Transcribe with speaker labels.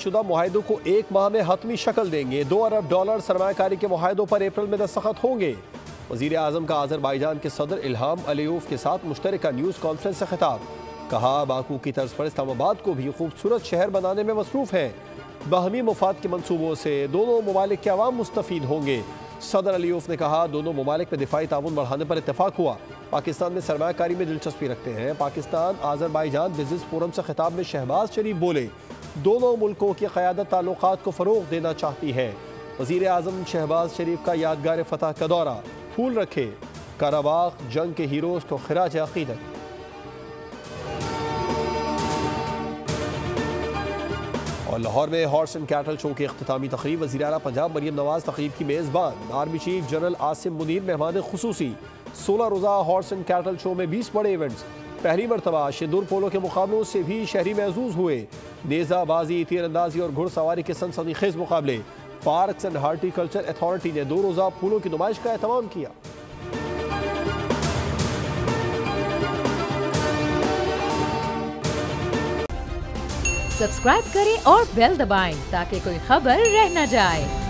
Speaker 1: तयशुदा मुआहदों को 1 माह में हतमी शक्ल देंगे। $2 अरब सरमायाकारी के मुआहदों पर अप्रैल में दस्तखत होंगे। वज़ीर आज़म का अज़रबाईजान के सदर इल्हाम अलीयूफ के साथ मुश्तरका न्यूज़ कॉन्फ्रेंस से खिताब। कहा बाकू की तर्ज पर इस्लामाबाद को भी खूबसूरत शहर बनाने में मसरूफ़ है। बाहमी मुफाद के मनसूबों से दोनों ममालिक के अवाम मुस्तफ़ीद होंगे। सदर अलीयूफ ने कहा दोनों ममालिक में दिफाई ताउन बढ़ाने पर इत्तफाक हुआ। पाकिस्तान में सरमायाकारी में दिलचस्पी रखते हैं। पाकिस्तान अज़रबाईजान बिजनेस फोरम से खिताब में शहबाज शरीफ बोले दोनों मुल्कों की क़यादत ताल्लुकात को फ़रोग़ देना चाहती है। वज़ीर आज़म शहबाज शरीफ का यादगार फ़तह का दौरा, फूल रखे, कराबाग जंग के हीरोज़ को खिराज अक़ीदत। और लाहौर में हॉर्स एंड कैटल शो की इख्तितामी तकरीब, वज़ीर आला पंजाब मरियम नवाज तकरीब की मेज़बान। Army chief general Asim Munir मेहमान खुसूसी। 16 रोज़ा हॉर्स एंड कैटल शो में 20 बड़े इवेंट्स। पहली मरतबा शिदुर पोलो के मुकाबलों से भी शहरी महजूज हुए। नेज़ाबाजी, तीरंदाजी और घुड़सवारी के सनसनीखेज मुकाबले। पार्क्स एंड हार्टिकल्चर अथॉरिटी ने 2 रोज़ा पोलो की नुमाइश का एहतमाम किया।
Speaker 2: सब्सक्राइब करें और बेल दबाएं ताकि कोई खबर रह न जाए।